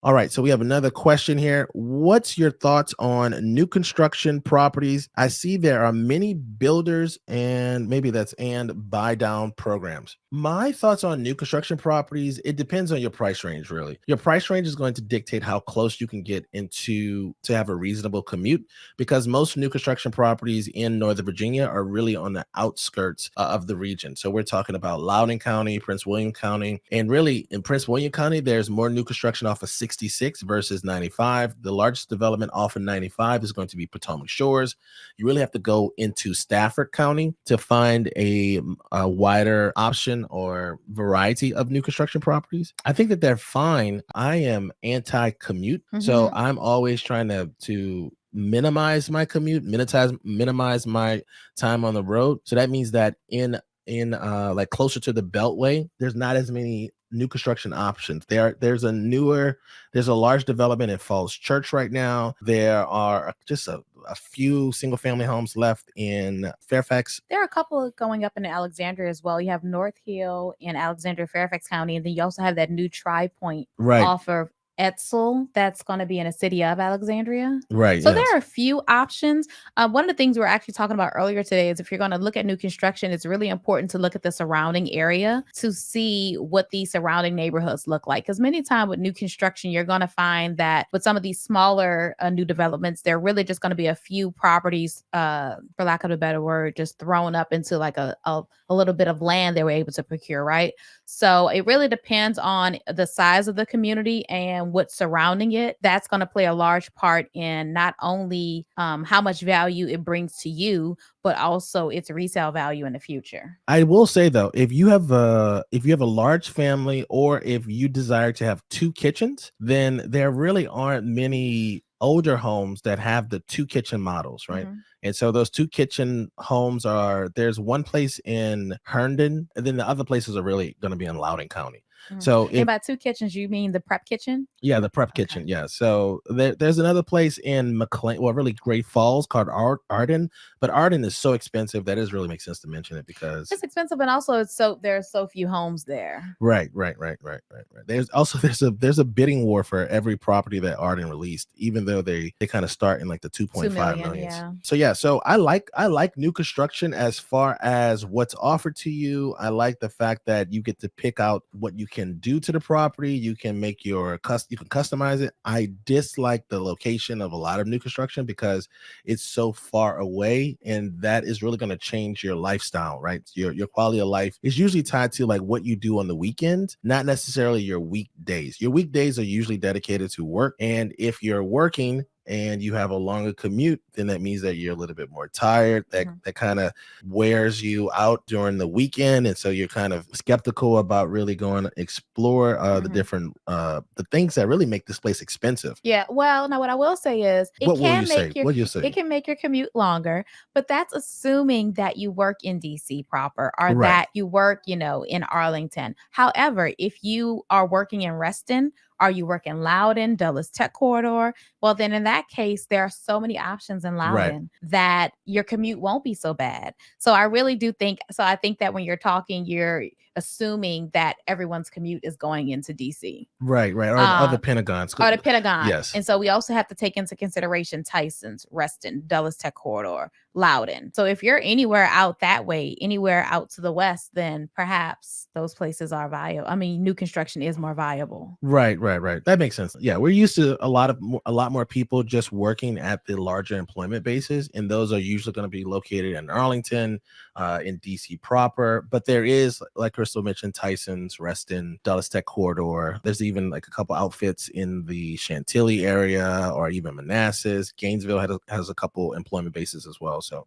All right, so we have another question here. What's your thoughts on new construction properties? I see there are many builders and buy down programs. My thoughts on new construction properties, it depends on your price range, really. Your price range is going to dictate how close you can get into to have a reasonable commute because most new construction properties in Northern Virginia are really on the outskirts of the region. So we're talking about Loudoun County, Prince William County, and really in Prince William County, there's more new construction off of 66 versus 95. The largest development off of 95 is going to be Potomac Shores. You really have to go into Stafford County to find a wider option or variety of new construction properties. I think that they're fine. I am anti-commute, so Hmm. I'm always trying to minimize my commute, minimize my time on the road. So that means that in like closer to the beltway, there's not as many new construction options. There's a large development in Falls Church right now. There are just a few single family homes left in Fairfax. There are a couple going up in Alexandria as well. You have North Hill in Alexandria, Fairfax County, and then you also have that new Tri Point Right, off of Etzel that's going to be in the city of Alexandria. right, So there yes. are a few options. One of the things we were actually talking about earlier today is if you're going to look at new construction, it's really important to look at the surrounding area to see what these surrounding neighborhoods look like. Because many times with new construction, you're going to find that with some of these smaller new developments, they're really just going to be a few properties, for lack of a better word, just thrown up into like a little bit of land they were able to procure, right? So it really depends on the size of the community and what's surrounding it. That's going to play a large part in not only how much value it brings to you, but also its resale value in the future. I will say though, if you have a large family or if you desire to have two kitchens, then there really aren't many older homes that have the two kitchen models, right? Mhm. And so those two kitchen homes there's one place in Herndon, and then the other places are really going to be in Loudoun County. Mm. So And if by two kitchens, you mean the prep kitchen? Yeah, the prep Okay. kitchen. Yeah. So there's another place in McLean, well, really Great Falls called Arden, but Arden is so expensive that it really makes sense to mention it because It's expensive, and also it's so there's so few homes there. right. There's a bidding war for every property that Arden released, even though they kind of start in like the 2 2.5 million, millions. yeah. So yeah, so I like new construction as far as what's offered to you. I like the fact that you get to pick out what you can do to the property. You can customize it. I dislike the location of a lot of new construction because it's so far away, and that is really going to change your lifestyle, right? Your quality of life is usually tied to like what you do on the weekend, not necessarily your weekdays. Your weekdays are usually dedicated to work, and if you're working and you have a longer commute, then that means that you're a little bit more tired. That Mhm. that kind of wears you out during the weekend, and so you're kind of skeptical about really going to explore Mhm. the things that really make this place expensive. Yeah, well, now what I will say is What will you say? What do you it say? can make your commute longer, but that's assuming that you work in DC proper or Right. that you work, in Arlington. However, if you are working in Reston or you work in Loudoun, Dulles Tech Corridor, well, then in that case, there are so many options in Right. Loudoun that your commute won't be so bad. So I really do think so. I think that when you're talking, you're assuming that everyone's commute is going into DC. Right. Or the Um, Pentagons. or the Pentagon. Yes. And so we also have to take into consideration Tyson's, Reston, Dulles Tech Corridor, Loudoun. So if you're anywhere out that way, anywhere out to the west, then perhaps those places are viable. I mean, new construction is more viable. Right. That makes sense. Yeah, we're used to a lot more people just working at the larger employment bases, and those are usually going to be located in Arlington, in DC proper. But there is, like Crystal mentioned, Tyson's, Reston, Dulles Tech corridor. There's even like a couple outfits in the Chantilly area, or even Manassas. Gainesville has a couple employment bases as well. So